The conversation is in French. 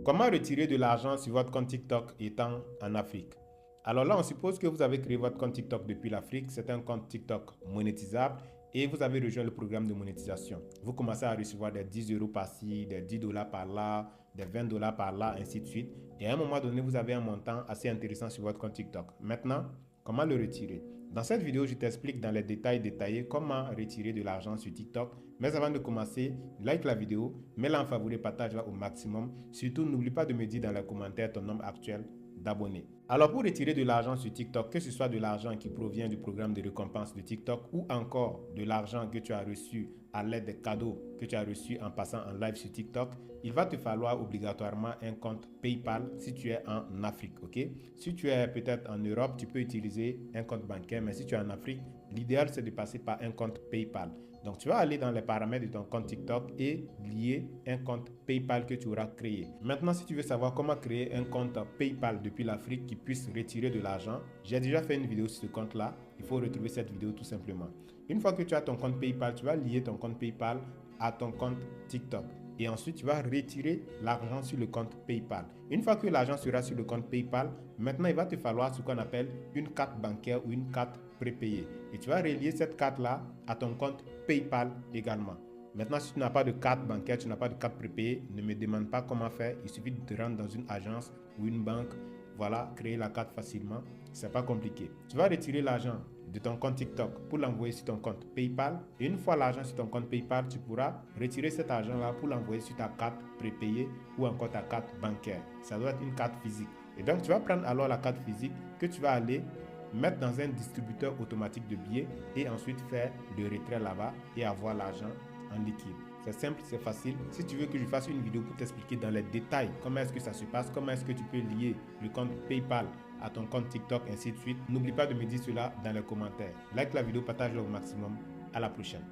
comment retirer de l'argent sur votre compte TikTok étant en Afrique? Alors là, on suppose que vous avez créé votre compte TikTok depuis l'Afrique. C'est un compte TikTok monétisable et vous avez rejoint le programme de monétisation. Vous commencez à recevoir des 10 euros par-ci, des 10 dollars par-là, des 20 dollars par-là, ainsi de suite. Et à un moment donné, vous avez un montant assez intéressant sur votre compte TikTok. Maintenant, comment le retirer? Dans cette vidéo, je t'explique dans les détails détaillés comment retirer de l'argent sur TikTok. Mais avant de commencer, like la vidéo, mets-la en favori, partage-la au maximum. Surtout, n'oublie pas de me dire dans les commentaires ton nombre actuel d'abonnés. Alors pour retirer de l'argent sur TikTok, que ce soit de l'argent qui provient du programme de récompense de TikTok ou encore de l'argent que tu as reçu à l'aide des cadeaux que tu as reçus en passant en live sur TikTok, il va te falloir obligatoirement un compte PayPal si tu es en Afrique, ok? Si tu es peut-être en Europe, tu peux utiliser un compte bancaire, mais si tu es en Afrique, l'idéal c'est de passer par un compte PayPal. Donc tu vas aller dans les paramètres de ton compte TikTok et lier un compte PayPal que tu auras créé. Maintenant, si tu veux savoir comment créer un compte PayPal depuis l'Afrique qui puisse retirer de l'argent, j'ai déjà fait une vidéo sur ce compte-là. Il faut retrouver cette vidéo tout simplement. Une fois que tu as ton compte PayPal, tu vas lier ton compte PayPal à ton compte TikTok. Et ensuite, tu vas retirer l'argent sur le compte PayPal. Une fois que l'argent sera sur le compte PayPal, maintenant, il va te falloir ce qu'on appelle une carte bancaire ou une carte prépayée. Et tu vas relier cette carte-là à ton compte PayPal également. Maintenant, si tu n'as pas de carte bancaire, tu n'as pas de carte prépayée, ne me demande pas comment faire. Il suffit de te rendre dans une agence ou une banque. Voilà, créer la carte facilement. C'est pas compliqué. Tu vas retirer l'argent de ton compte TikTok pour l'envoyer sur ton compte PayPal. Et une fois l'argent sur ton compte PayPal, tu pourras retirer cet argent-là pour l'envoyer sur ta carte prépayée ou encore ta carte bancaire. Ça doit être une carte physique. Et donc, tu vas prendre alors la carte physique que tu vas aller mettre dans un distributeur automatique de billets et ensuite faire le retrait là-bas et avoir l'argent en liquide. C'est simple, c'est facile. Si tu veux que je fasse une vidéo pour t'expliquer dans les détails comment est-ce que ça se passe, comment est-ce que tu peux lier le compte PayPal à ton compte TikTok, ainsi de suite, n'oublie pas de me dire cela dans les commentaires. Like la vidéo, partage-la au maximum. À la prochaine.